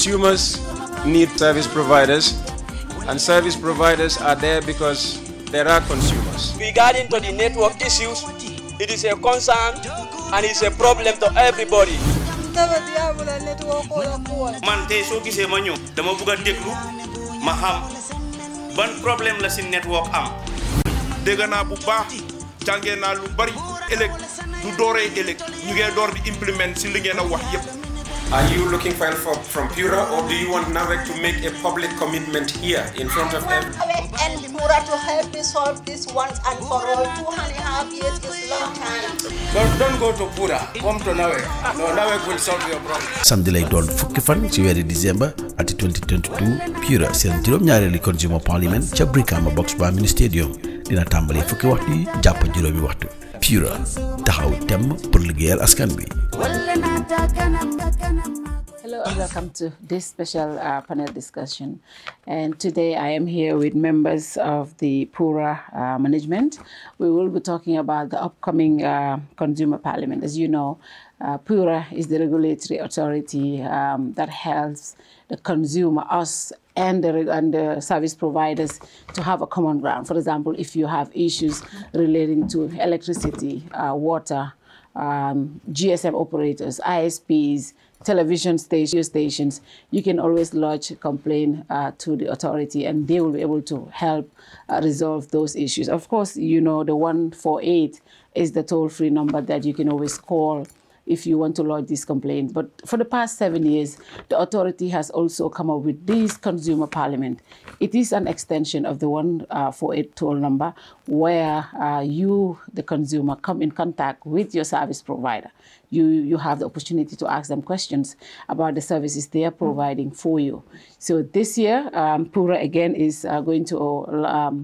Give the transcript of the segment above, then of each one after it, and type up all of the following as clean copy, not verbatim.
consumers need service providers, and service providers are there because there are consumers. Regarding to the network issues, it is a concern and it's a problem to everybody. Man tay so gisee ma ñëw dama bëgg a déglu ma xam ban problème la ci network am. Dégg naa bu baax jàngee naa lu bari ëllëg du dooree ëllëg ñu ngi door di implement ci li ngeen a wax yépp. Are you looking for help from PURA, or do you want NAWEC to make a public commitment here in front of everyone? NAWEC and PURA to help me solve this once and for all. 2.5 years is a long time. But don't go to PURA, come to NAWEC. No, NAWEC will solve your problem. Samedi lay doon fukki fan ci weeri December ati 2022 PURA seen juróom-ñaareeli Consumer Parliament ca Brikama Box Bar Mini Stadium dina tàmbali fukki waxtu yi jàpp juróomi waxtu. PURA taxaw temm pour liggéeyal askan bi. Hello and welcome to this special panel discussion. And today I am here with members of the PURA management. We will be talking about the upcoming Consumer Parliament. As you know, PURA is the regulatory authority that helps the consumer, us, and the service providers to have a common ground. For example, if you have issues relating to electricity, water, GSM operators, ISPs, television stations, you can always lodge a complaint to the authority, and they will be able to help resolve those issues. Of course, you know, the 148 is the toll-free number that you can always call if you want to lodge this complaint. But for the past 7 years, the authority has also come up with this Consumer Parliament. It is an extension of the 148 toll number, where you, the consumer, come in contact with your service provider. You have the opportunity to ask them questions about the services they are providing for you. So this year, PURA again is going to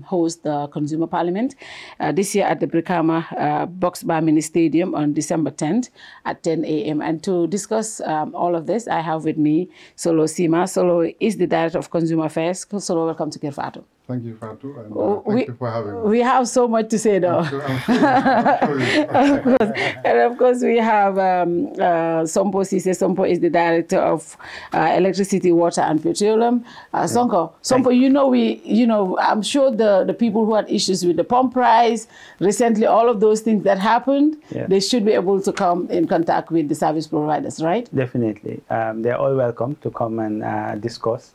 host the Consumer Parliament. This year at the Brikama Box Bar Mini Stadium on December 10th at 10 a.m. And to discuss all of this, I have with me Solo Sima. Solo is the Director of Consumer Affairs. Solo, welcome to Kerr, Fatou. Thank you, Fatou, and thank you for having me. We have so much to say, though. I'm sure Of course. And of course, we have Sompo Sise. Sompo is the Director of Electricity, Water, and Petroleum. Sompo, you know, I'm sure the people who had issues with the pump price recently, all of those things that happened, they should be able to come in contact with the service providers, right? Definitely. They're all welcome to come and discuss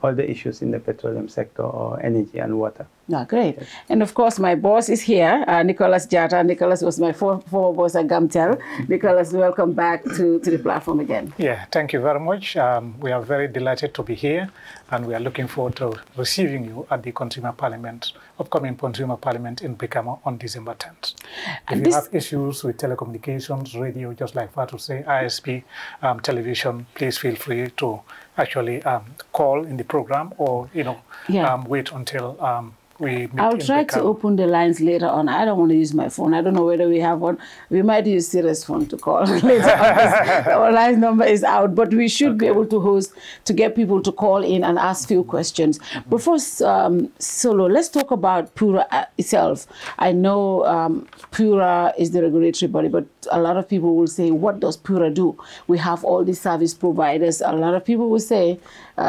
all the issues in the petroleum sector or energy and water. Yeah, great. Yes. And of course, my boss is here, Nicholas Jata. Nicholas was my former boss at Gamtel. Nicholas, welcome back to the platform again. Yeah, thank you very much. We are very delighted to be here, and we are looking forward to receiving you at the Consumer Parliament, upcoming Consumer Parliament in Brikama on December 10th. If you have issues with telecommunications, radio, just like Fatou say, ISP, television, please feel free to actually call in the program, or wait until I'll try to open the lines later on. I don't want to use my phone. I don't know whether we have one. We might use Siri's phone to call later on. Our line number is out, but we should be able to host to get people to call in and ask few questions. But first, Solo, let's talk about PURA itself. I know PURA is the regulatory body, but a lot of people will say, what does PURA do? We have all these service providers. A lot of people will say, we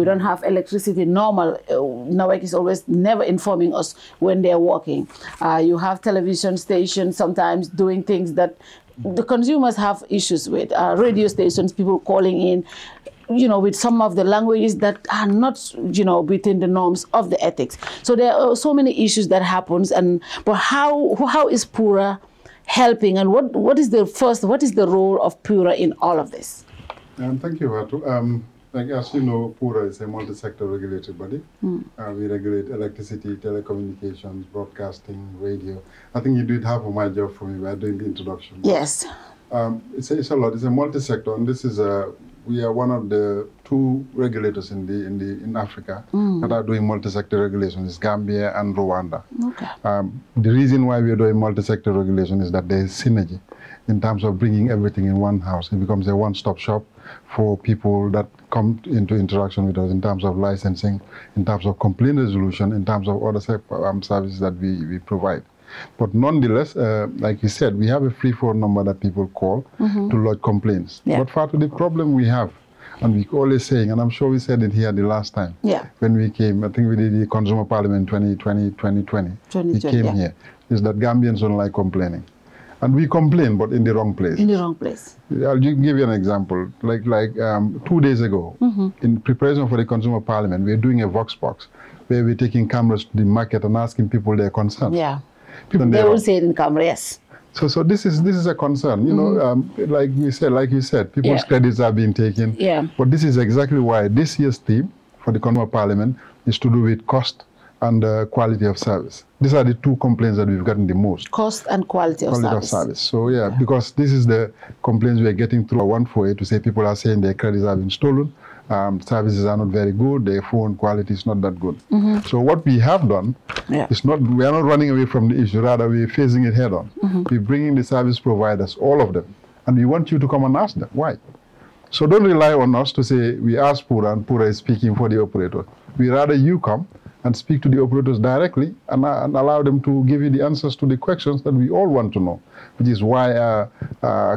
don't have electricity normal. NAWEC is always never informing us when they're working. You have television stations sometimes doing things that the consumers have issues with. Radio stations, people calling in, with some of the languages that are not, within the norms of the ethics. So there are so many issues that happens. But how is PURA helping, and what is the role of PURA in all of this? Thank you, Fatou. As you know, PURA is a multi-sector regulatory body. We regulate electricity, telecommunications, broadcasting, radio. I think you did half of my job for me by doing the introduction. Yes. It's a lot. It's a multi-sector, and this is we are one of the 2 regulators in Africa that are doing multi-sector regulation. It's Gambia and Rwanda. Okay. The reason why we are doing multi-sector regulation is that there is synergy in terms of bringing everything in one house. It becomes a one-stop shop for people that come into interaction with us in terms of licensing, in terms of complaint resolution, in terms of other services that we provide. But nonetheless, like you said, we have a free phone number that people call to lodge complaints. But Fatou, the problem we have, and we always saying, and I'm sure we said it here the last time when we came, I think we did the Consumer Parliament 2020. We came here, is that Gambians don't like complaining. And we complain, but in the wrong place. In the wrong place. I'll give you an example. Like 2 days ago, in preparation for the Consumer Parliament, we're doing a Vox Box, where we're taking cameras to the market and asking people their concerns. Yeah. They will say it in camera, yes. So this is a concern. You know, like you said, people's credits are being taken. Yeah. But this is exactly why this year's theme for the Consumer Parliament is to do with cost and quality of service. These are the two complaints that we've gotten the most. Cost and quality of service. So yeah, because this is the complaints we're getting through 148 to say people are saying their credits have been stolen, services are not very good, their phone quality is not that good. So what we have done is we are not running away from the issue, rather we're facing it head on. We're bringing the service providers, all of them, and we want you to come and ask them why. So don't rely on us to say we ask PURA and PURA is speaking for the operator. We rather you come and speak to the operators directly and allow them to give you the answers to the questions that we all want to know, which is why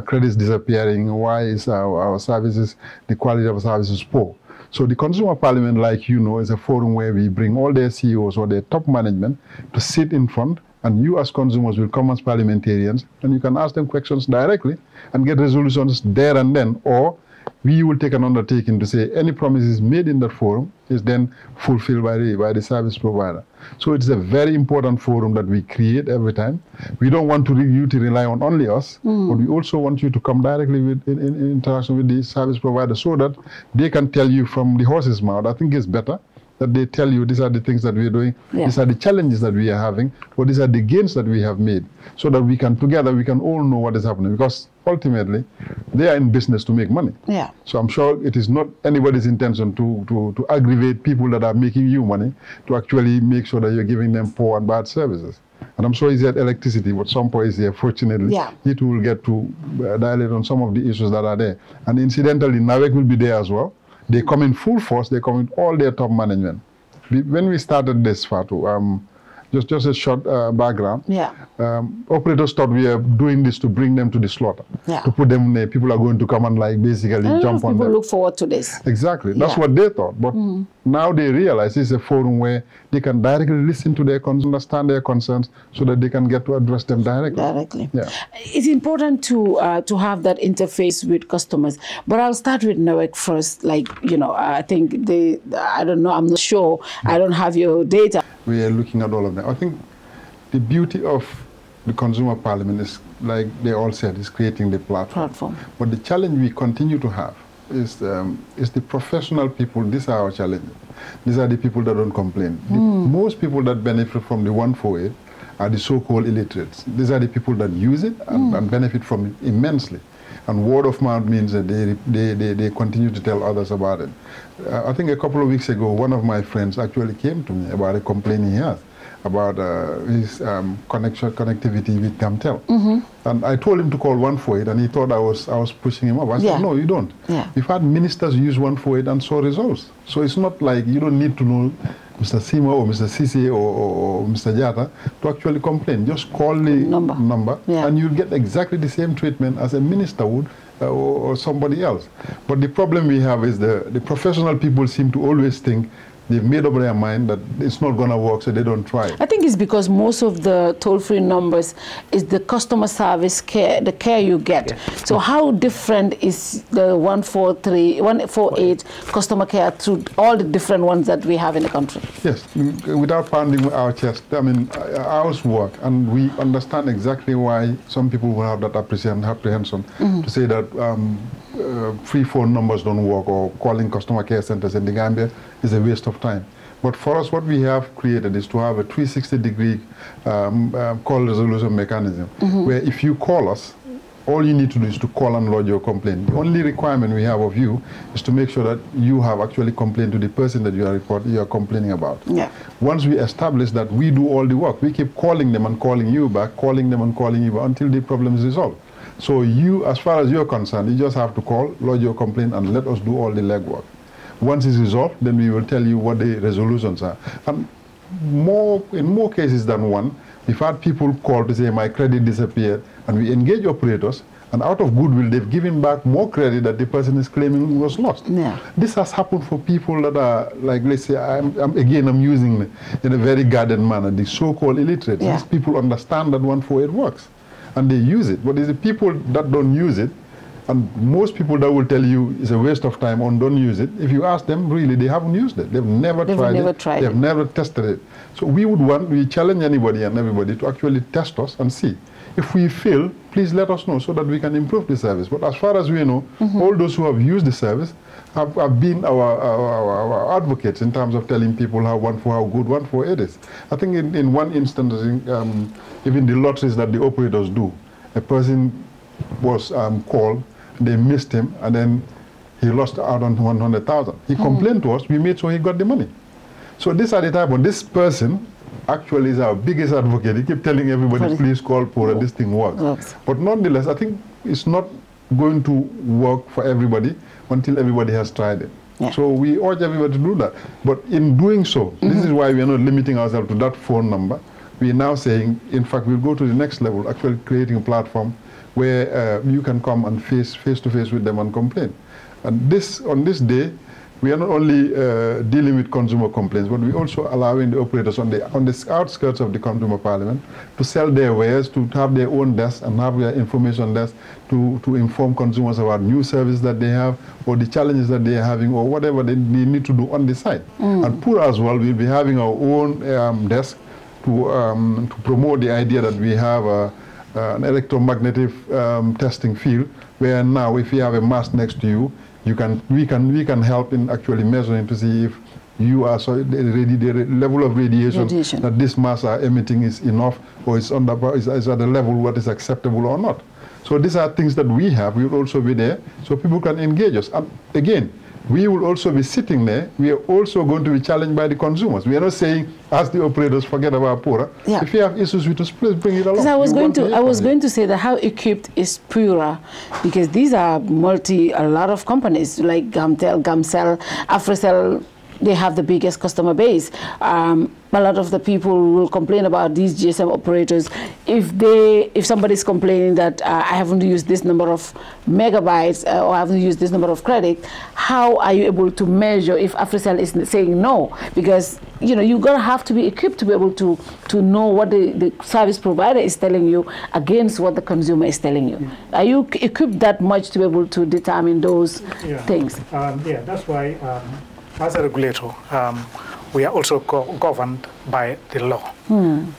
credit is disappearing, why is our services, the quality of services poor. So the Consumer Parliament, like you know, is a forum where we bring all their CEOs or their top management to sit in front, and you as consumers will come as parliamentarians, and you can ask them questions directly and get resolutions there and then, or we will take an undertaking to say any promises made in that forum is then fulfilled by the service provider. So it's a very important forum that we create every time. We don't want you to rely on only us, but we also want you to come directly in interaction with the service provider so that they can tell you from the horse's mouth. I think it's better that they tell you these are the things that we're doing, these are the challenges that we are having, or these are the gains that we have made, so that we can together, we can all know what is happening, because ultimately they are in business to make money. Yeah. So I'm sure it is not anybody's intention to aggravate people that are making you money, to actually make sure that you're giving them poor and bad services. And I'm sure he's at electricity, but some point here, fortunately, he too will get to dilate on some of the issues that are there. And incidentally, NAWEC will be there as well. They come in full force, they come with all their top management. When we started this, Fatou, just a short background. Operators thought we are doing this to bring them to the slaughter, to put them there. People are going to come and basically jump on them. People look forward to this. Exactly, that's what they thought. But now they realize it's a forum where they can directly listen to their concerns, understand their concerns, so that they can get to address them directly. It's important to have that interface with customers. But I'll start with NAWEC first. Like, you know, I think I don't know, I'm not sure. I don't have your data. We are looking at all of them. I think the beauty of the Consumer Parliament is, like they all said, is creating the platform. But the challenge we continue to have is the professional people. These are our challenges. These are the people that don't complain. Most people that benefit from the 148 are the so-called illiterates. These are the people that use it and benefit from it immensely. And word of mouth means that they continue to tell others about it. I think a couple of weeks ago, one of my friends actually came to me about a complaint he has about his connectivity with Gamtel. And I told him to call 148, and he thought I was pushing him up. I said, no, you don't. We've had ministers use 148 and saw results. So it's not like you don't need to know Mr. Sima or Mr. Sisi or Mr. Jata to actually complain. Just call the number and you'll get exactly the same treatment as a minister would or somebody else. But the problem we have is the professional people seem to always think they've made up their mind that it's not going to work, so they don't try. I think it's because most of the toll-free numbers is the customer service care, the care you get. So how different is the 148 customer care to all the different ones that we have in the country? Yes, without pounding our chest, I mean, ours work, and we understand exactly why some people will have that apprehension to say that free phone numbers don't work, or calling customer care centers in the Gambia is a waste of time. But for us, what we have created is to have a 360-degree call resolution mechanism, where if you call us, all you need to do is to call and lodge your complaint. The only requirement we have of you is to make sure that you have actually complained to the person that you are complaining about. Once we establish that, we do all the work. We keep calling them and calling you back, calling them and calling you back until the problem is resolved. So you, as far as you're concerned, you just have to call, lodge your complaint, and let us do all the legwork. Once it's resolved, then we will tell you what the resolutions are. And in more cases than one, we've had people call to say my credit disappeared, and we engage operators, and out of goodwill, they've given back more credit that the person is claiming was lost. Yeah. This has happened for people that are, like, let's say, I'm using it in a very guarded manner, the so-called illiterate. Yeah. These people understand that 148 works, and they use it. But it's the people that don't use it, and most people that will tell you it's a waste of time or don't use it, if you ask them, really, they haven't used it. They've never tried it. They've never tested it. So we challenge anybody and everybody to actually test us and see. If we fail, please let us know so that we can improve the service. But as far as we know, all those who have used the service have been our advocates in terms of telling people how good 148 is. I think in one instance, even the lotteries that the operators do, a person was called, they missed him, and then he lost out on 100,000. He complained to us, we made sure he got the money. So these are the type of, this person actually is our biggest advocate. He keeps telling everybody, please call PURA, this thing works. But nonetheless, I think it's not going to work for everybody until everybody has tried it. Yeah. So we urge everybody to do that. But in doing so, this is why we are not limiting ourselves to that phone number. We are now saying, in fact, we'll go to the next level, actually creating a platform where you can come and face to face with them and complain. And on this day, we are not only dealing with consumer complaints, but we're also allowing the operators on the outskirts of the Consumer Parliament to sell their wares, to have their own desk and have their information desk to inform consumers about new services that they have or the challenges that they are having or whatever they need to do on the site. And PURA as well, we'll be having our own desk to promote the idea that we have an electromagnetic testing field where now if you have a mask next to you, we can help in actually measuring to see if you are the level of radiation that this mass are emitting is enough or is at a level what is acceptable or not. So these are things that we have. We will also be there so people can engage us. And again, we will also be sitting there. We are also going to be challenged by the consumers. We are not saying, as the operators, forget about PURA. Yeah. If you have issues with us, please bring it along. I was going to say that how equipped is PURA, because these are a lot of companies like Gamcel, Africell. They have the biggest customer base. A lot of the people will complain about these GSM operators. If somebody's complaining that I haven't used this number of megabytes or I haven't used this number of credit, how are you able to measure if Africell is saying no? Because you're gonna have to be equipped to be able to know what the service provider is telling you against what the consumer is telling you. Are you equipped that much to be able to determine those things? Yeah, that's why. As a regulator, we are also governed by the law.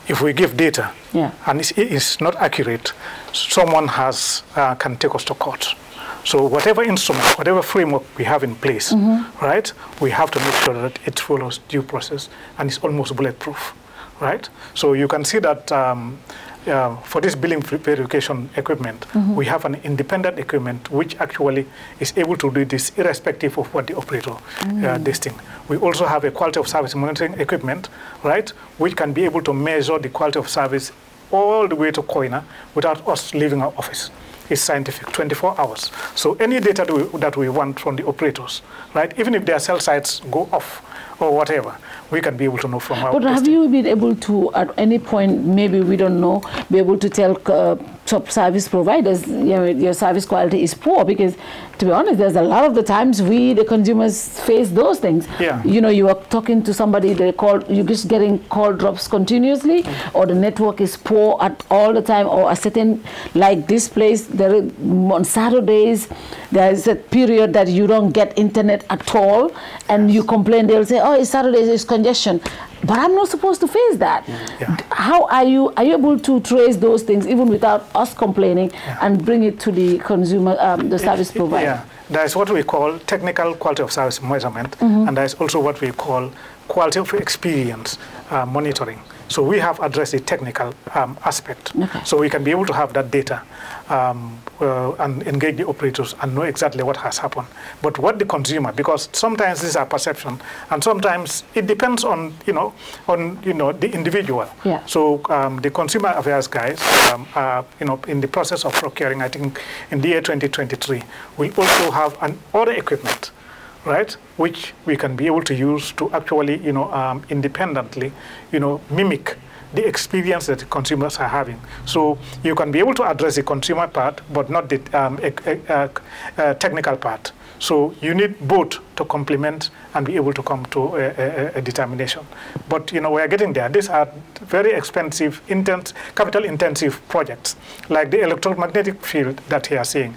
If we give data and it's not accurate, someone can take us to court. So whatever instrument, whatever framework we have in place, right, we have to make sure that it follows due process and it's almost bulletproof, right? So you can see that for this billing verification equipment, we have an independent equipment which actually is able to do this irrespective of what the operator this thing. We also have a quality of service monitoring equipment, right, which can be able to measure the quality of service all the way to Koina without us leaving our office. It's scientific, 24 hours. So any data that we want from the operators, right, even if their cell sites go off or whatever, we can be able to know from our. But have you been able to, at any point, maybe we don't know, be able to tell top service providers, your service quality is poor? Because, to be honest, there's a lot of the times we, the consumers, face those things. Yeah. You are talking to somebody, you're just getting call drops continuously, or the network is poor at all the time, or a certain, like this place, on Saturdays, there is a period that you don't get internet at all, and you complain, they'll say, oh, it's Saturdays, it's congestion. But I'm not supposed to face that. How are you able to trace those things even without us complaining and bring it to the consumer, the service provider? Yeah, there's what we call technical quality of service measurement, and there's also what we call quality of experience monitoring. So we have addressed the technical aspect. So we can be able to have that data and engage the operators and know exactly what has happened. But what the consumer, because sometimes this is a perception, and sometimes it depends on the individual. So the consumer affairs guys are in the process of procuring. I think in the year 2023 we also have an other equipment, right? Which we can be able to use to actually, independently, mimic the experience that the consumers are having. So you can be able to address the consumer part, but not the technical part. So you need both to complement and be able to come to a determination. But we are getting there. These are very expensive, capital-intensive projects, like the electromagnetic field that he is saying.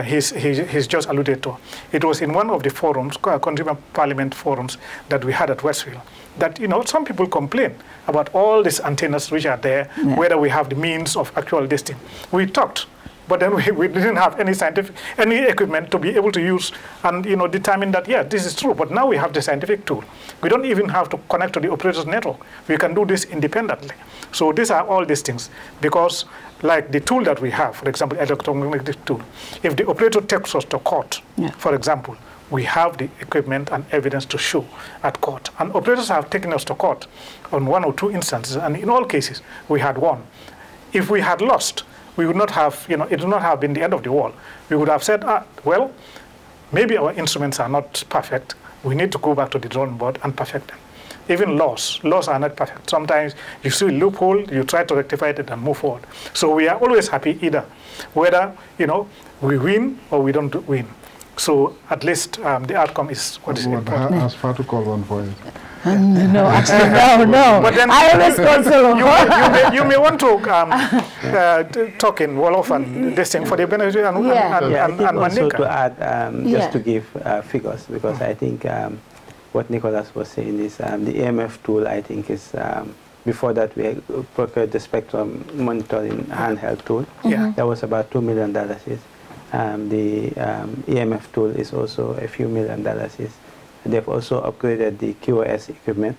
He's just alluded to. It was in one of the forums, Consumer Parliament forums, that we had at Westfield, that some people complain about all these antennas which are there, whether we have the means of actual listing. We talked, but then we didn't have any equipment to be able to use and determine that, yeah, this is true. But now we have the scientific tool. We don't even have to connect to the operator's network. We can do this independently. So these are all these things, because like the tool that we have, for example, electromagnetic tool, if the operator takes us to court, for example, we have the equipment and evidence to show at court. And operators have taken us to court on 1 or 2 instances, and in all cases, we had won. If we had lost, we would not have, it would not have been the end of the world. We would have said, well, maybe our instruments are not perfect. We need to go back to the drawing board and perfect them. Even laws are not perfect. Sometimes you see a loophole, you try to rectify it and move forward. So we are always happy either, whether, we win or we don't win. So at least the outcome is what is important. Has Fatou called one for it? No, actually, no. But then I always call solo. You may want to talk in Wolof and this thing for the benefit and also to add, just to give figures, because I think what Nicholas was saying is the EMF tool, I think, is before that we procured the spectrum monitoring handheld tool. That was about $2 million. The EMF tool is also a few $1 million. They've also upgraded the QoS equipment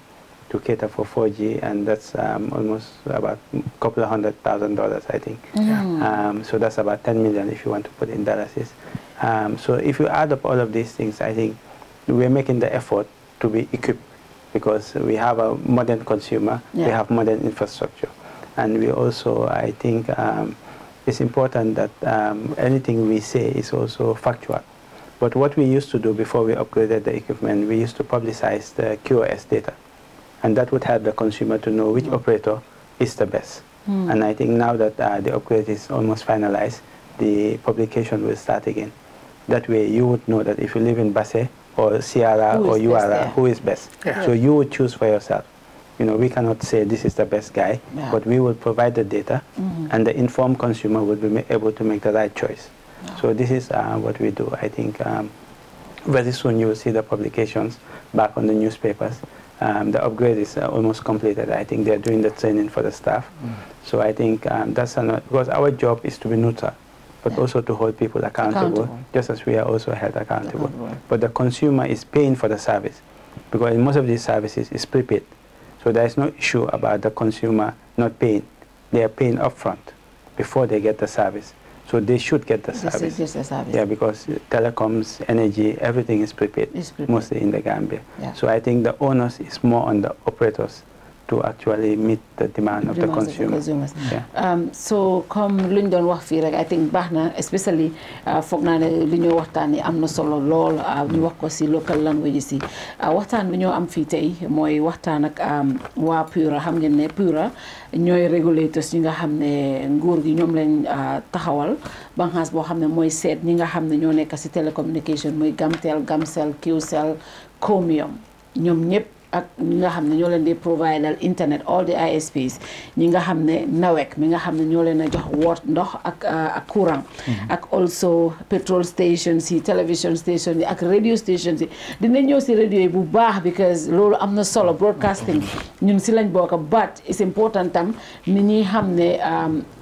to cater for 4G, and that's almost about a couple of $100,000, I think. So that's about 10 million if you want to put in dollars. So if you add up all of these things, I think we're making the effort to be equipped, because we have a modern consumer, we have modern infrastructure, and we also, I think, it's important that anything we say is also factual. But what we used to do before we upgraded the equipment, we used to publicize the QoS data. And that would help the consumer to know which operator is the best. And I think now that the upgrade is almost finalized, the publication will start again. That way you would know that if you live in Basse or Sierra or URA, who is best. So you would choose for yourself. We cannot say this is the best guy, but we will provide the data, and the informed consumer will be able to make the right choice. So this is what we do. I think very soon you will see the publications back on the newspapers. The upgrade is almost completed. I think they're doing the training for the staff. So I think that's because our job is to be neutral, but also to hold people accountable, just as we are also held accountable. But the consumer is paying for the service, because in most of these services it's prepaid. So there is no issue about the consumer not paying. They are paying upfront before they get the service. So they should get the service. Yeah, because telecoms, energy, everything is prepaid, mostly in the Gambia. So I think the onus is more on the operators to actually meet the demand of the consumers. So comme luñ doon wax fii rek, I think baax na, especially foog naa ne li ñoo waxtaanee am na solo lool, ñu wax ko si local language si. Waxtaan bi ñoo am fii tey mooy waxtaan ak waa PURA. Xam ngeen ne PURA ñooy régulateurs ñi nga xam ne nguur gi ñoom lañ taxawal banxaas boo xam ne mooy seet ñi nga xam ne ñoo nekk si télécommunication muy Gamtel, Gamcel, Qcell, Comium, ñoom ñëpp ak ñi nga xam ne ñoo leen di provider internet, all the ISPs, ñi nga xam ne nawek mi nga xam ne ñoo leen a jox woot ndox ak courant, ak also petrol stations yi, television stations yi, ak radio stations yi. Dina ñëw si radio yi bu baax, because loolu am na solo, broadcasting ñun si lañ bokk, but it's important tam ni ñi xam ne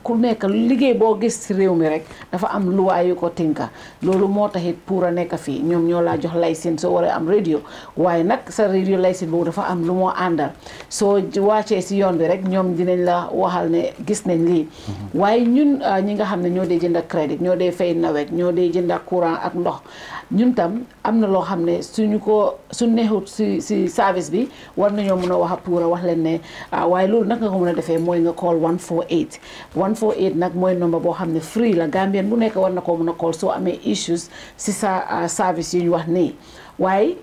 ku nekk liggéey boo gis si réew mi rek dafa am luwaa yu ko tinka. Loolu moo taxit PURA nekk fii, ñoom ñoo laa jox licence soo waree am radio, waaye nag sa radio licence boobu dafa am lu moo àndal. Soo wàccee si yoon bi rek ñoom dinañ la waxal ne gis nañ lii. Waaye ñun ñi nga xam ne ñoo dee jënd crédit, ñoo dee fay nawet, ñoo dee jënd courant ak ndox, ñun tam am na loo xam ne suñ neexut si service bi war nañoo mën a wax a PURA wax leen ne waaye loolu nag nga ko mën a defee mooy nga call 148 148 nag mooy number boo xam ne free la. Gambien bu nekk war na koo mën a call soo amee issues si sa service yu ñu wax nii. waaye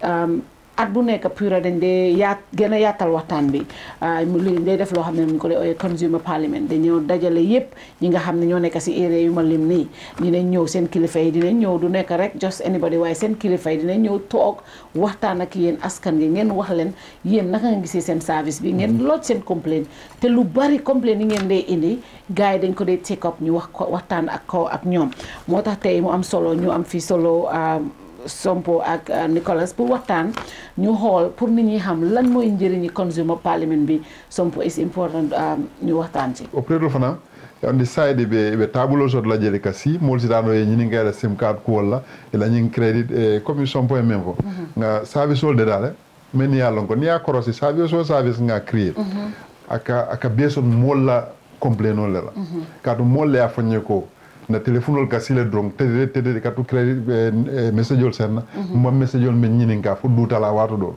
at bu nekk PURA dañ dee gën a yaatal waxtaan bi li day def loo xam ne ñu ko lay Consumer Parliament dañoo dajale yëpp ñi nga xam ne ñoo nekk si area yu ma lim nii dinañ ñëw seen kilifa yi dinañ ñëw du nekk rek just anybody waaye seen kilifa yi dinañ ñëw toog waxtaan ak yéen askan gi ngeen wax leen yéen naka nga gisee seen service bi ngeen looj seen complaint te lu bari complaint yi ngeen dee indi gars yi dañ ko dee take up ñu wax ko waxtaan ak ñoom moo tax tey mu am solo ñu am fi solo Sompo ak Nicholas pour waxtaan ñu xool pour nit ñi xam lan mooy njëriñi Consumer Parliament bi Sompo is important ñu waxtaan ci operator fana on the side be tabulo sot la jeli kasi mol sitano e ñini ngara sim card ko wala e la ñing credit comme Sompo e memfo nga service ol de dale men ya lon ko ni ya korosi service nga create aka beson mol la complainol la ka to mol ya fanye ko na téléphone ka sile drong tede ka to credit message ol sen mo message ol men ñini nga fu dutala wato do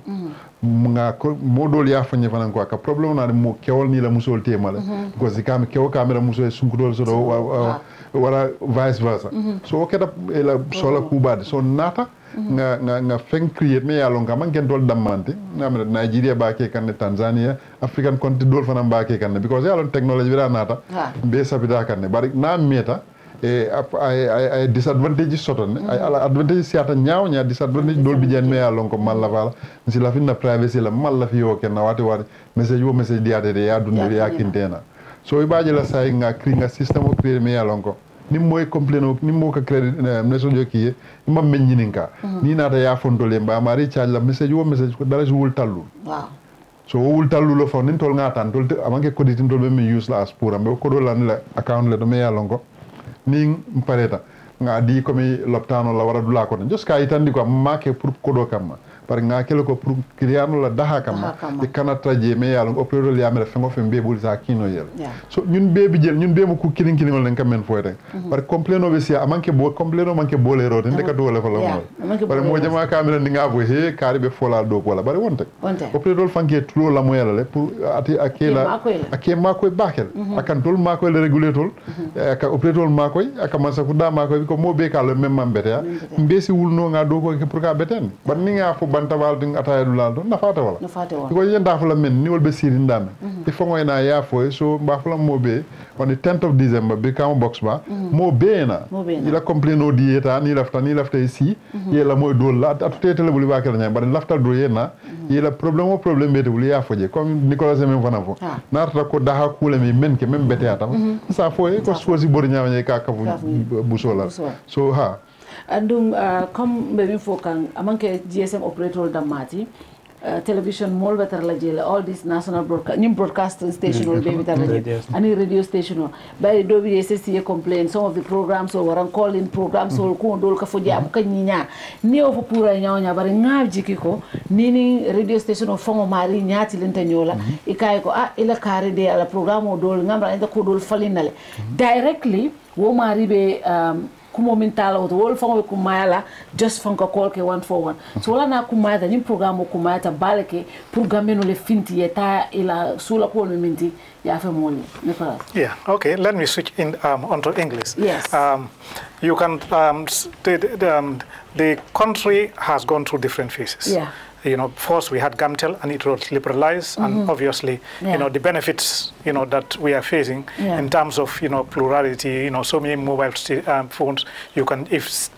nga ko modol ya fanye fanan ko aka problème na mo kewol ni la musol temala ko si kam kewo camera musol sunkudol so do wala vice versa so keda la sola kubade so nata nga fen create me ya longa man ken dol damante ngam Nigeria ba ke kan Tanzania African country dol fana ba ke kan because ya lon technology wira nata be sabida kan bari na meta ay disadvantage soton ay ala advantage siata nyaaw nya disadvantage dol bi jen me ya lon ko malla wala si la finna privacy la malla fi yo ken na wati message wo message diate de ya dunde ya kintena so ibaje la say nga kringa system o create me ya lon ko ni moy complain ni mo ka credit message ki ma men nyininka ni nata ya fondole mba ma recharge la message wo message ko dara wul tallu waaw so wul tallu lo fon nin tol ngatan tol amanke ko ditin tol be me use la as pour ambe ko do lan la account le do me ya lonko ni pareta nga di ko mi loptano la wara dula ko just ka itandi ko make pour ko do kam par nga kelo ko pour criano la daha kam e kana traje me ya lonko operator ya me fengo fe mbebul sa kino yel so ñun bebi jël ñun bemu ku kilin kilin len kam men foyte par complaino be sia manke bo complaino manke bolé rote ndeka do wala fa la par mo jama camera ndi nga bo he kari be fola do wala bari wonte operator fanke tulo la moyala le pour ati akela akema koy bakel akan tol ma koy le regulator aka operator ma koy aka masa ku da ma koy ko mo be ka le même mambete ya mbesi wulno nga do ko pour ka beten ban ni nga fo bantawal ding ataya dulal do nafata wala ko yenda fula men ni wol be siri ndame il faut ngoyna ya fo so mba fula mo be on the 10th of December be kam box ba mo be na ila complaino dieta ni lafta ici yela moy dol la atu tetele buli ba kala nyam ba lafta do yena yela problème bete buli ya foje comme Nicolas même fana fo narta ko daha kule mi men ke même bete atam sa fo ko sosi bori nyawne ka ka bu sola so ha andum comme be fokan amanke GSM operator damati television mol better la jele all this national broadcasting station will be better any radio station by do we see complain some of the programs or waran call in programs or ko dol ka fo jam ka ñiña ni o fo pura ñawña bari ngaw jikiko ni radio station o fongo mari ñaati lenta ñola e kay ko ila kare de ala programme o dol ngambra enda ko dol falinale directly wo mari be kumo mentala o wol fango kumayala just fango call ke 141 so wala na kumaya ni programme kumaya ta baleke pour gameno le finti eta ila sula ko minti ya fa moli yeah okay let me switch in onto English. Yes. You can the country has gone through different phases. Yeah. You know, first we had Gamtel and it was liberalized, and obviously, you know, the benefits, you know, that we are facing in terms of, you know, plurality, you know, so many mobile phones, you can, if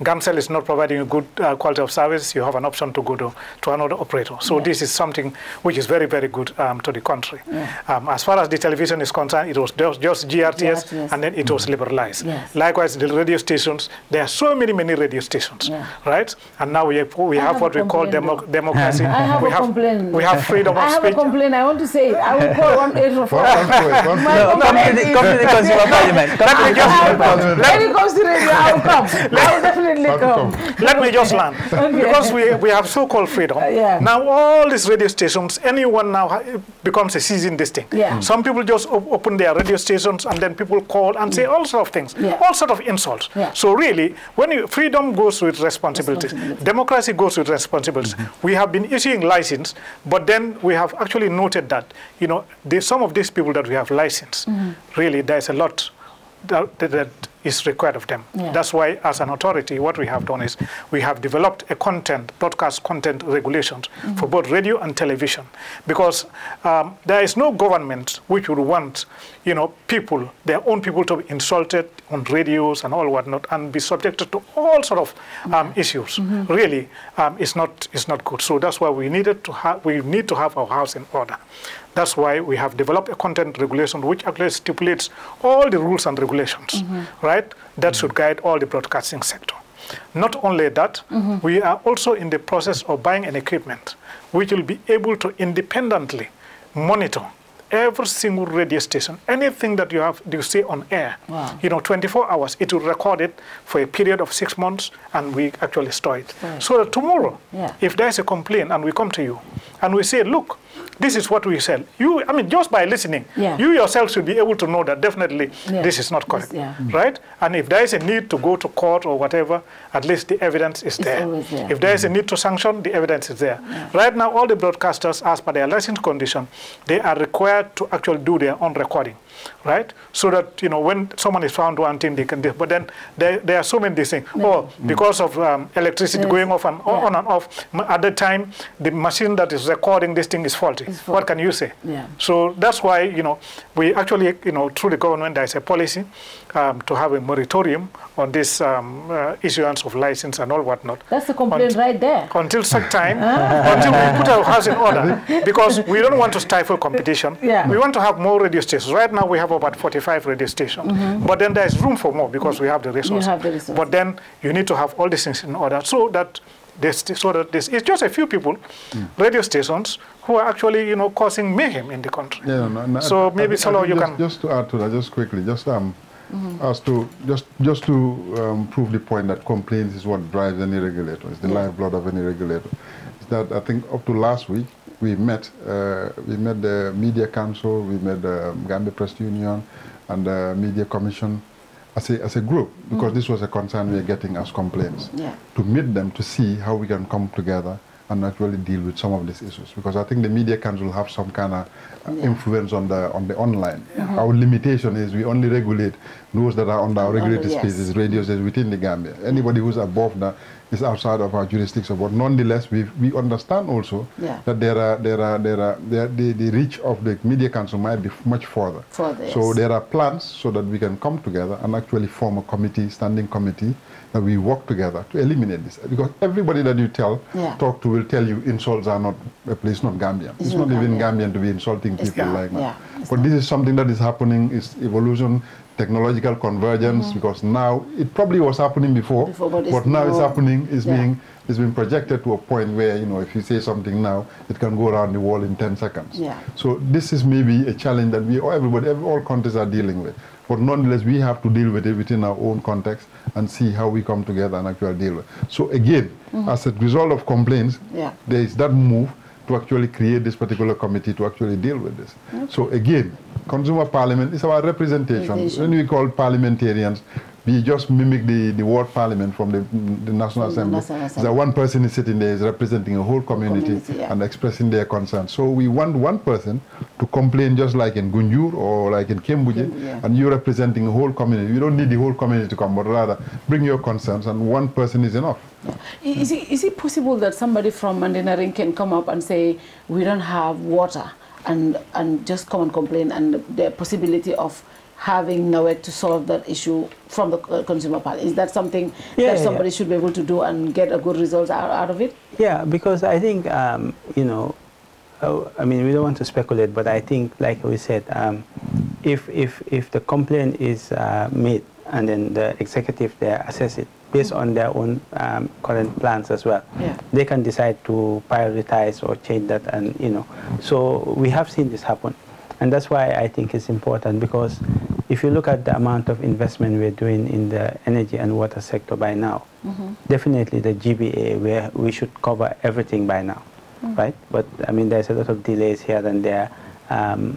Gamcel is not providing a good quality of service, you have an option to go to another operator. So this is something which is very, very good to the country. As far as the television is concerned, it was just GRTS, and then it was liberalized. Likewise, the radio stations, there are so many radio stations, right? And now we have what we call democracy. I have a complaint. We have freedom of speech. I have a complaint. I want to say it. I will call 184. Come to the Consumer Parliament. When it comes to radio, I will come. I will definitely come. Let me just land. Because we have so-called freedom. Now all these radio stations, anyone now becomes a seasoned this thing. Some people just open their radio stations and then people call and say all sorts of things, all sorts of insults. So really, when freedom goes with responsibilities, democracy goes with responsibilities. We have been issuing license, but then we have actually noted that, you know, some of these people that we have licensed, really there's a lot that is required of them. Yeah. That's why, as an authority, what we have done is we have developed a broadcast content regulations for both radio and television, because there is no government which would want, people, their own people, to be insulted on radios and all whatnot, and be subjected to all sort of issues. Really, it's not good. So that's why we need to have our house in order. That's why we have developed a content regulation which actually stipulates all the rules and regulations, right? That should guide all the broadcasting sector. Not only that, we are also in the process of buying an equipment which will be able to independently monitor every single radio station, anything that you see on air, 24 hours, it will record it for a period of 6 months, and we actually store it. So that tomorrow, if there's a complaint and we come to you and we say, look, this is what we sell. Just by listening, you yourself should be able to know that definitely this is not correct, right? And if there is a need to go to court or whatever, at least the evidence is there. If there is a need to sanction, the evidence is there. Right now, all the broadcasters, as per their license condition, they are required to actually do their own recording, right? So that, when someone is found wanting, they can do. But then there are so many things. Because of electricity going off and on and off, at the time, the machine that is recording this thing is faulty. What can you say? So that's why, we actually, through the government, there is a policy to have a moratorium on this issuance of license and all whatnot. That's the complaint right there. Until such time, until we put our house in order, because we don't want to stifle competition. We want to have more radio stations. Right now, we have about 45 radio stations. But then there is room for more because we have the resources. But then you need to have all these things in order so that this it's just a few people, radio stations, who are actually, causing mayhem in the country. So maybe Solo, you can just to add to that, just quickly, as to prove the point that complaints is what drives any regulator. It's the lifeblood of any regulator. Is that I think up to last week we met the Media Council, we met the Gambia Press Union, and the Media Commission as a group, because this was a concern we are getting as complaints, to meet them to see how we can come together and actually deal with some of these issues. Because I think the Media Council have some kind of influence on the online. Our limitation is we only regulate those that are on our regulated spaces, radios within the Gambia. Anybody who's above that is outside of our jurisdiction. But nonetheless, we understand also that the reach of the Media Council might be much further. So there are plans so that we can come together and actually form a committee, standing committee, that we work together to eliminate this. Because everybody that you talk to will tell you insults are not a place, not Gambian. It's not even Gambian to be insulting people like that. But this is something that is happening, is evolution, technological convergence, because now, it probably was happening before but now it's happening, it's being projected to a point where, if you say something now, it can go around the world in 10 seconds. So this is maybe a challenge that all countries are dealing with. But nonetheless, we have to deal with it within our own context and see how we come together and actually deal with it. So again, as a result of complaints, there is that move to actually create this particular committee to actually deal with this. So again, Consumer Parliament is our representation. When we call parliamentarians, we just mimic the word parliament from the National Assembly. So one person is sitting there is representing a whole community and expressing their concerns. So we want one person to complain just like in Gunjur or like in Kembuji, and you're representing a whole community. You don't need the whole community to come, but rather bring your concerns, and one person is enough. Is it possible that somebody from Mandinaring can come up and say, we don't have water, and just come and complain, and the possibility of having Nawek to solve that issue from the Consumer Parliament? Is that something that somebody should be able to do and get a good result out of it? Yeah, because I think, we don't want to speculate, but I think, like we said, if the complaint is made and then the executive there assess it based on their own current plans as well, they can decide to prioritize or change that, and so we have seen this happen. And that's why I think it's important, because if you look at the amount of investment we're doing in the energy and water sector by now, definitely the GBA, where we should cover everything by now, right? But there's a lot of delays here and there, and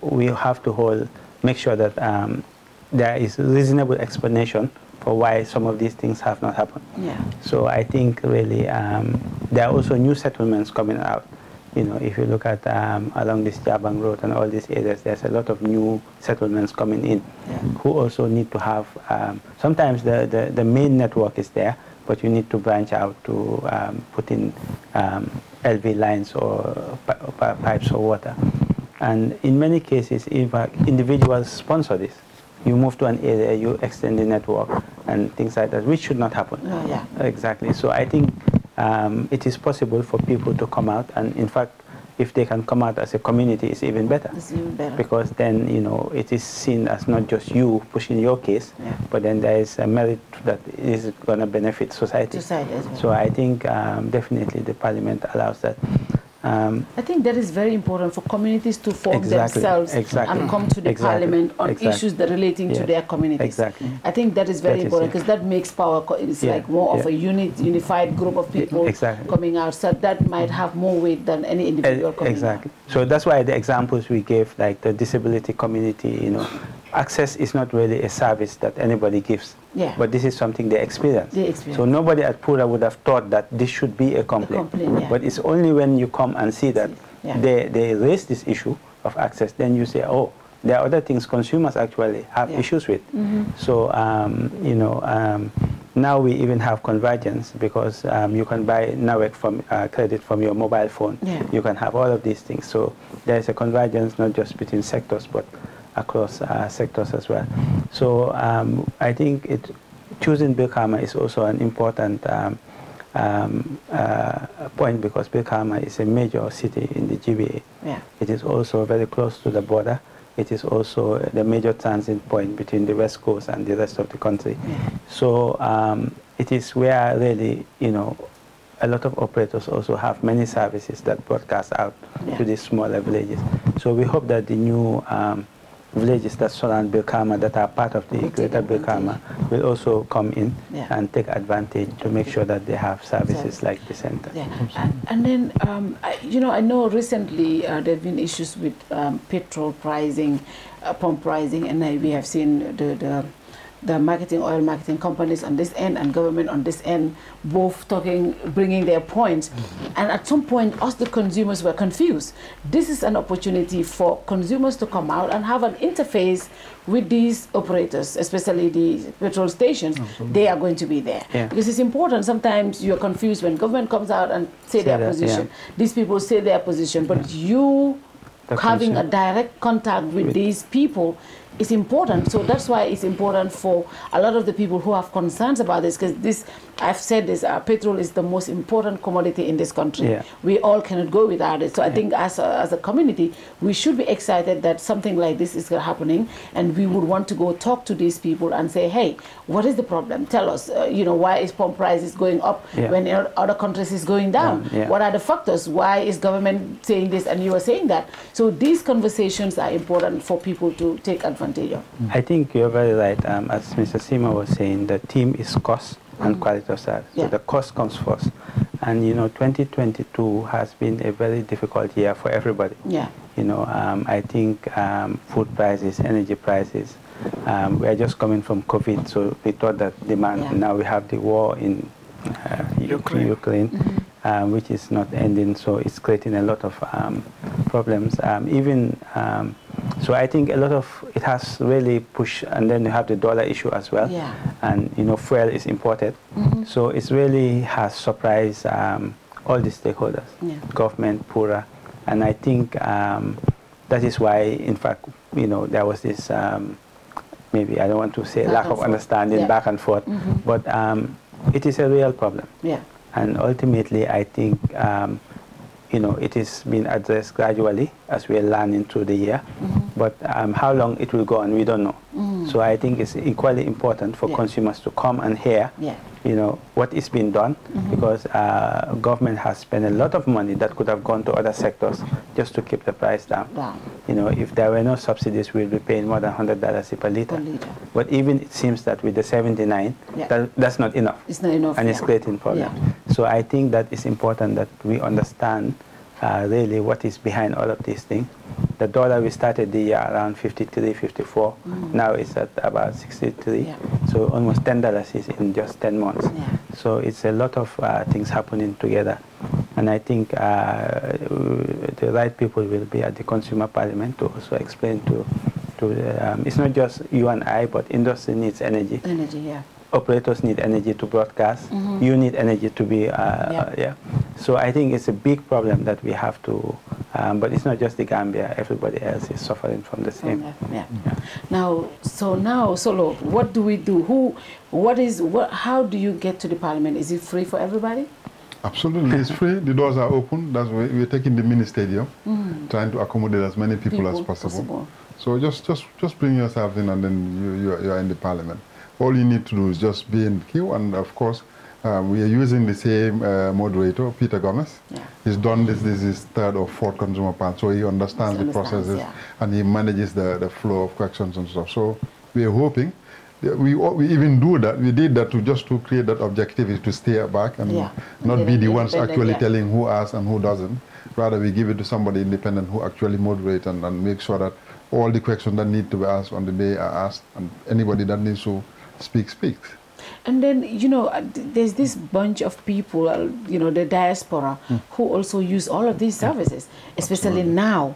we have to make sure that there is reasonable explanation for why some of these things have not happened. So I think really there are also new settlements coming out. You know, if you look at along this Jabang Road and all these areas, there's a lot of new settlements coming in who also need to have, sometimes the main network is there, but you need to branch out to put in LV lines or pipes for water. And in many cases, if individuals sponsor this, you move to an area, you extend the network and things like that, which should not happen. Exactly. So I think it is possible for people to come out, and in fact, if they can come out as a community, it's even better. It's even better. Because then, you know, it is seen as not just you pushing your case, but then there is a merit that is going to benefit society. Society as well. So I think definitely the parliament allows that. I think that is very important for communities to form themselves and come to the parliament on issues that relating to their communities. I think that is very important because that makes power. It's like more of a unified group of people coming out. So that might have more weight than any individual coming out. So that's why the examples we gave, like the disability community, you know, access is not really a service that anybody gives. But this is something they experience. So nobody at PURA would have thought that this should be a complaint. But it's only when you come and see that they raise this issue of access, then you say, oh, there are other things consumers actually have issues with. So, you know, now we even have convergence because you can buy NAWEC from credit from your mobile phone. You can have all of these things. So there's a convergence not just between sectors, but across sectors as well. So I think choosing Brikama is also an important point because Brikama is a major city in the GBA. It is also very close to the border. It is also the major transit point between the West Coast and the rest of the country. So it is where really, you know, a lot of operators also have many services that broadcast out to these smaller villages. So we hope that the new villages that surround Brikama, that are part of the greater Brikama, will also come in and take advantage to make sure that they have services like the center. And then, you know, I know recently there have been issues with petrol pricing, pump pricing, and we have seen the oil marketing companies on this end and government on this end, both bringing their points. And at some point, us, the consumers, were confused. This is an opportunity for consumers to come out and have an interface with these operators, especially the petrol stations. They are going to be there. Because it's important. Sometimes you're confused when government comes out and say their position. These people say their position, but you having a direct contact with these people is important. So that's why it's important for a lot of the people who have concerns about this, because this, I've said this, petrol is the most important commodity in this country. We all cannot go without it. So I think as a community, we should be excited that something like this is happening, and we would want to go talk to these people and say, hey, what is the problem? Tell us, you know, why is pump prices going up when in other countries is going down? What are the factors? Why is government saying this and you are saying that? So these conversations are important for people to take advantage of. I think you're very right. As Mr. Sima was saying, the theme is cost and quality of service. So the cost comes first. And, you know, 2022 has been a very difficult year for everybody. You know, I think food prices, energy prices, we are just coming from COVID, so we thought that demand, now we have the war in Ukraine, which is not ending, so it's creating a lot of problems. So I think a lot of it has really pushed, and then you have the dollar issue as well, and you know, fuel is imported, so it really has surprised all the stakeholders, government, PURA, and I think that is why, in fact, you know, there was this maybe, I don't want to say lack of understanding, back and forth, but it is a real problem. And ultimately, I think, you know, it is being addressed gradually as we are learning through the year. But how long it will go on, we don't know. So I think it's equally important for consumers to come and hear, you know, what is being done, because government has spent a lot of money that could have gone to other sectors just to keep the price down. You know, if there were no subsidies, we'd be paying more than $100 per liter. But even it seems that with the 79, that's not enough. It's not enough. And it's creating problems. So I think that it's important that we understand really what is behind all of these things. The dollar, we started the year around 53, 54. Now it's at about 63. So almost $10 is in just 10 months. So it's a lot of things happening together. And I think the right people will be at the Consumer Parliament to also explain to it's not just you and I, but industry needs energy. Energy, yeah. Operators need energy to broadcast. You need energy to be, yeah. So I think it's a big problem that we have to, but it's not just the Gambia, everybody else is suffering from the same. Now, Solo, what do we do? How do you get to the Parliament? Is it free for everybody? Absolutely, it's free. The doors are open. That's why we're taking the mini stadium, trying to accommodate as many people as possible. So just bring yourself in, and then you are in the Parliament. All you need to do is just be in queue, and of course, we are using the same moderator, Peter Gomez. He's done this is his third or fourth consumer part, so he understands the processes, and he manages the flow of questions and stuff. So we are hoping, we even do that, we did that to create that objectivity, to stay back and not be the ones actually telling who asks and who doesn't. Rather, we give it to somebody independent who actually moderates and make sure that all the questions that need to be asked on the day are asked, and anybody that needs to speaks. And then, there's this bunch of people, the diaspora, who also use all of these services, especially now.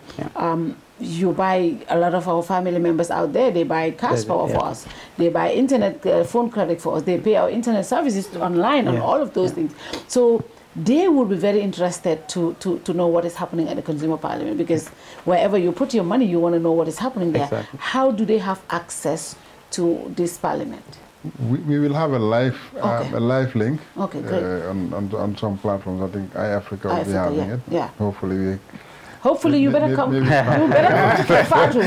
You buy, a lot of our family members out there, they buy cash power for us. They buy internet phone credit for us. They pay our internet services online and all of those things. So they would be very interested to know what is happening at the Consumer Parliament, because wherever you put your money, you want to know what is happening there. Exactly. How do they have access to this Parliament? We will have a live link on some platforms. I think iAfrica will be having it. Hopefully you better come. You better come to Fatou.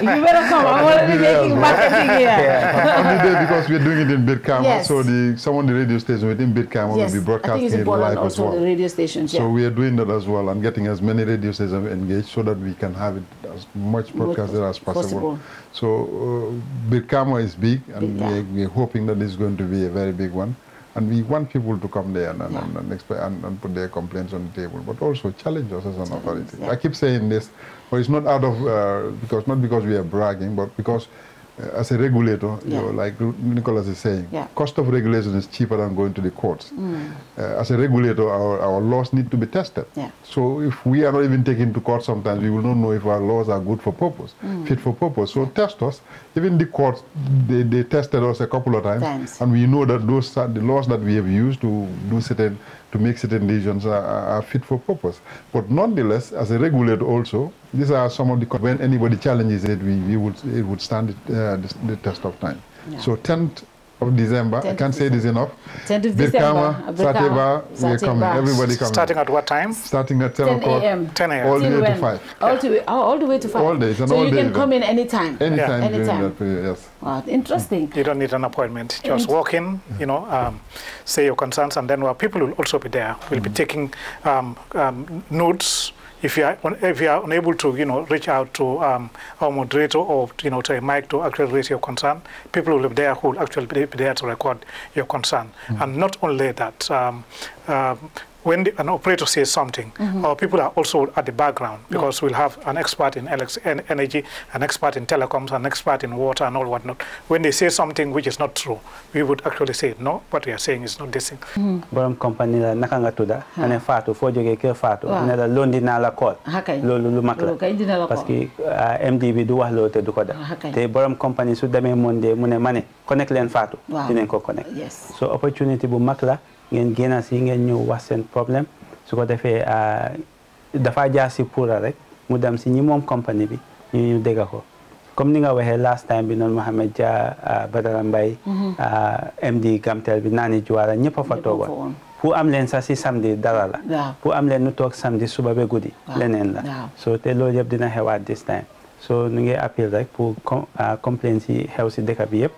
You better come. I'm already making marketing here. Only there because we're doing it in Birkama. So some of the radio stations within Birkama will be broadcasting it live as well. The radio stations, so we are doing that as well and getting as many radio stations engaged so that we can have it as much broadcasted as possible. So Birkama is big, and we're hoping that it's going to be a very big one. And we want people to come there and put their complaints on the table, but also challenge us as an authority. I keep saying this, but it's not out of, not because we are bragging, but because as a regulator, like Nicholas is saying, cost of regulation is cheaper than going to the courts. As a regulator, our laws need to be tested. So if we are not even taken to court sometimes, we will not know if our laws are good for purpose, fit for purpose. So test us. Even the courts, they tested us a couple of times. And we know that the laws that we have used to make certain decisions are fit for purpose. But nonetheless, as a regulator also, these are some of the, when anybody challenges it, it would stand the test of time. So 10th of December, I can't say this enough. 10th of December, Sateva, we are coming, everybody coming. Starting at what time? Starting at 10 o'clock. 10 a.m. All the way to 5. All the way to 5. All day. So you can come in anytime. Anytime. That period, yes. Wow, interesting. You don't need an appointment. Just walk in, say your concerns, and then people will also be there. We'll be taking notes. If you are unable to, reach out to our moderator or, to a mic to actually raise your concern, people will be there who will actually be there to record your concern. And not only that, when an operator says something, our people are also at the background, because we'll have an expert in energy, an expert in telecoms, an expert in water and all whatnot. When they say something which is not true, we would actually say, no, what we are saying is not this thing. Borom company la nakanga tuda, ane Fatou, fo joge ke Fatou, ane la londi na la call. Lolu lu makla. Parce que MD bi du wax lo te du ko def. Te borom company su demé monde mu ne mané connect len Fatou, dinañ ko connect. So opportunity bu makla. ngeen génn si ngeen ñëw wax seen problème su ko defee dafa jaar si PURA rek mu dem si ñi moom compagnie bi ñu dégg ko comme ni nga waxee last time bi noonu Mohamed Dia Badara Mbaye MD Gamtel bi Nani Juwara ñëpp a fa toogoon fu am leen sax si samedi dara la fu am leen nu toog samedi suba ba guddi leneen la so te loolu yëpp dina xewaat this time so nu ngi appel rek pour complaint si xew si dëkk bi yëpp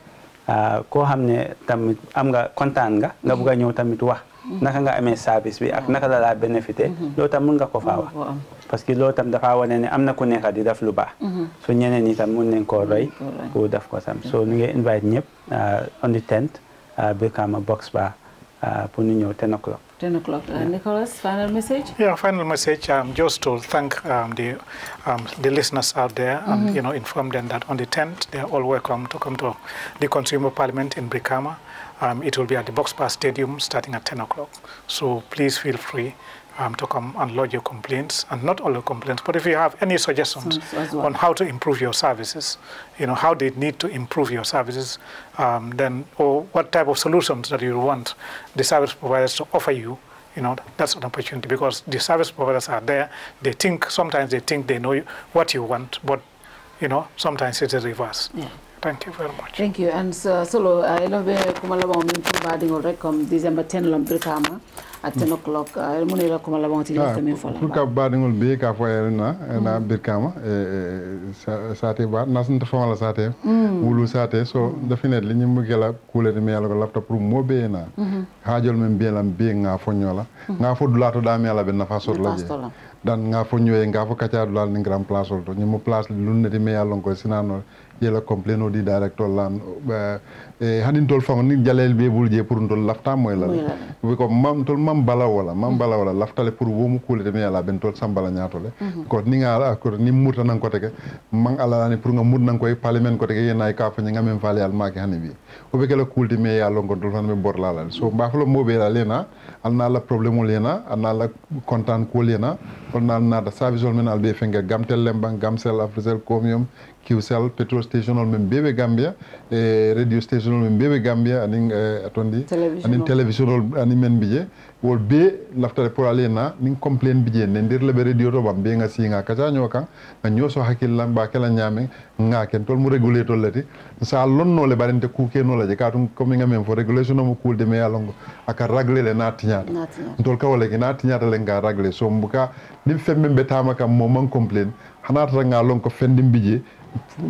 koo xam ne tamit am nga kontaan nga bëgg a ñëw tamit wax naka nga amee service bi ak naka la bénéficier loolu tam mën nga ko faa wax parce que loolu tam dafa wane ne am na ku nekk di def lu baax so ñeneen ñi tam mën nañ koo roy pour def ko tam so ñu ngi invite ñëpp on the 10th Brikama Box Bar pour ñu ñëw 10 o'clock. 10 o'clock. Nicholas, final message? Yeah, final message. Just to thank the listeners out there and inform them that on the 10th they are all welcome to come to the Consumer Parliament in Brikama. It will be at the Boxbar Stadium starting at 10 o'clock. So please feel free to come and lodge your complaints, and not all your complaints, but if you have any suggestions on how to improve your services, how they need to improve your services, then or what type of solutions that you want the service providers to offer you, that's an opportunity, because the service providers are there. Sometimes they think they know what you want, but sometimes it's the reverse. Yeah. Thank you very much. Thank you. And solo I love kumalabang min providing already December 10 Brikama at 10 o'clock. Munira kumalabang ti left min fola. Kuka badingol be ka foyer na Brikama sate ba nasun ta famala sate wulu sate so definitely ñi mugela couleur mi yalla ko lapta pour mo be na hajol men be lam be nga fonyola nga fo dulato da mi yalla be na fa sor la je dan nga fo ñoy nga fo katia dulal ni grand place to ñi mo place lu ne di mi yalla ko sinano yela complain di director lan hanin tol fang ni jalel be bul je pour tol lafta moy la ko mam tol mam bala wala laftale pour wo mu kulé me yalla ben tol sambala ñatole ko ni nga la ko ni muta nan ko tege mang ala ni pour nga mut nan koy parlement ko tege yenay ka fa nga mem fali al maki hanibi o be kala kulti me yalla ko tol fan me bor la so ba fa lo mo be la lena alna la problème lena alna la content ko lena on na da service men al be fenga gamtel lembang gamsel afrisel comium QCell petrol station ol men bebe Gambia radio station ol men bebe Gambia aning atondi aning television ol ani men bije wol be laftale pour aller na ning complain bije ne ndir lebe radio to bam be nga singa kaca nyokan nga nyoso hakillam ba kala nyame nga ken tol mu reguler tol lati sa lonno le barente ku ke no la je katum comme nga men fo regulation mo cool de me yalongo aka ragler le na tinyata tol kawale ke na tinyata le nga ragler so mbuka nim femme betama kam mo man complain hanata nga lon ko fendim bije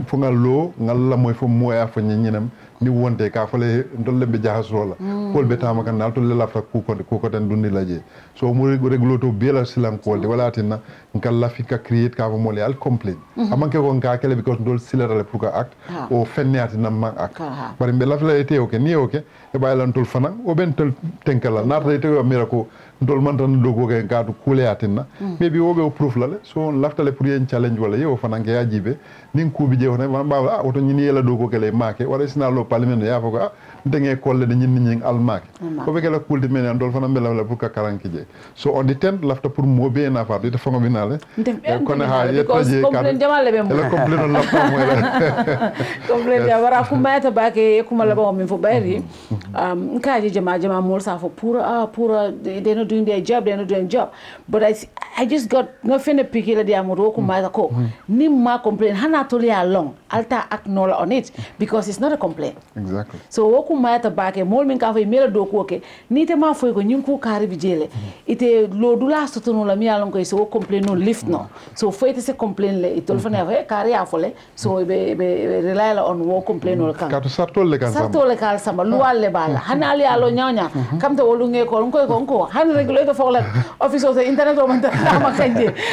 fu nga lo ngalla moy fo moya fa ñinam ni wonte ka fale dolle be jahaso la kol be tama kan dal to le lafta ku ko tan dundi laje so mo regulo to bela silam ko de wala tinna ngalla fika create ka mo le al complete amanke ko nga kele because dol silere pour ka act o fenniati nam man act bari be lafla ete o ke ni o ke e baylan tol fana o ben tol tenkala na rete o mirako dol man tan dogo ke ka to kuleatina maybe o be o proof la so laftale pour yen challenge wala yo fana nga yajibe nin kubi je wona ba auto ñini yela dogo ke le make wala sina lo parlement ya fa ko ndenge kolle de ñin al make ko be kala kulde men andol fana mbela la pour ka karanki je so on the 10th lafta pour mo be na fa de fa ngominale ko na ha yettaje ka la complain la fa mo la complain ya wara fu mata ba ke kuma la ba min fo bayri nkaji jama mol sa fo pura they not doing their job, they're not doing job. But I just got no finna picky la dia mo ko mata ko ni ma complain hana to lia long alta acknowledge on it because it's not a complaint. Exactly. So woku mata baake mol min ka fa mela do ko ke ni te ma foy ko nyim ko kari bi jele ite lo dula so to no la mi alon ko so complain no lift no so foy te se complain le itol fa ne kari afole so be rely on wo complain no kan ka to sartol le kan sama luwal le bala hana li alo nyanya kam to wolu nge ko han regulator for like office of the internet or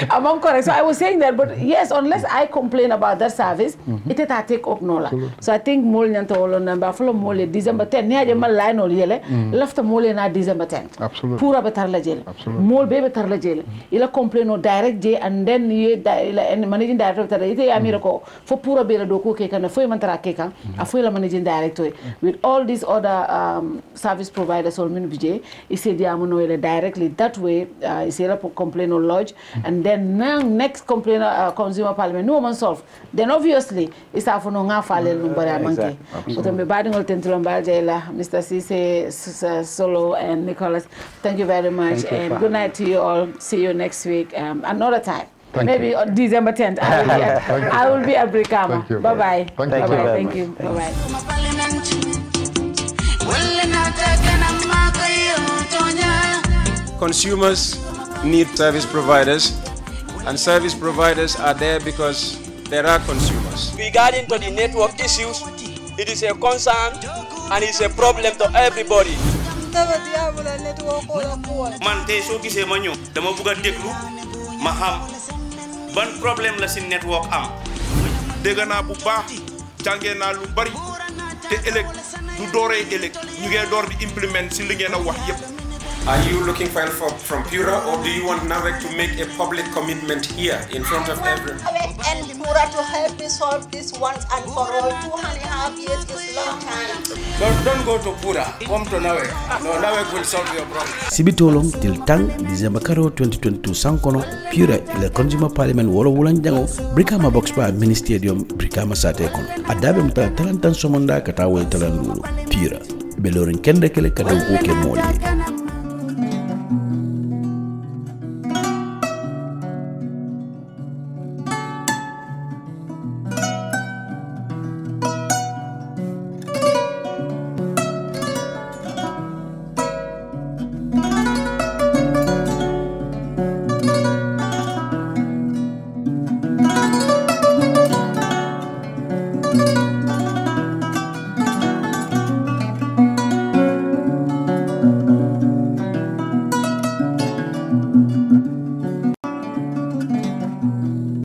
among correct. So I was saying that, but yes, unless I complain about that service, it is a take up no. So I think more than to all number follow more December 10. Near the line or yele left more na December 10. Absolutely. Pura betar la jele. More baby betar la jele. Ila complain no direct J and then ye managing director ite Americo for pura bela doku ke kana foi mantara ke kan afoi la managing director with all these other service providers all min bije ise dia mo no directly that way is a complaint or lodge and then next complaint consumer parliament no man solve then obviously it's after no nga falel no bara manke so me badingol tentulom baljela Mr. Cisse Solo and Nicholas, thank you very much and good night to you all. See you next week another time. Maybe on December 10th I will be at Brikama. Bye bye. Thank you. Bye bye. Consumers need service providers, and service providers are there because there are consumers. Regarding to the network issues, it is a concern and it's a problem to everybody. Man tey soo gisee ma ñëw dama bëgg a déglu ma xam ban problème la si network am. dégg naa bu baax jàngee naa lu bari te ëllëg du dooree ëllëg ñu ngee door di implement si li ngeen a wax yépp. Are you looking for help from PURA, or do you want NAWEC to make a public commitment here in front of everyone? NAWEC and PURA to help me solve this once and for all. 2.5 years is long time. Don't go to PURA. Come to NAWEC. No, NAWEC will solve your problem. Sibitolong till tang December 2022 sankono PURA ila Consumer Parliament wolo wulan jango Brikama box ba mini stadium Brikama sate kono. Adabe mta talantan somonda kata wol talan lulu. PURA belorin kende kele kada wuke moli.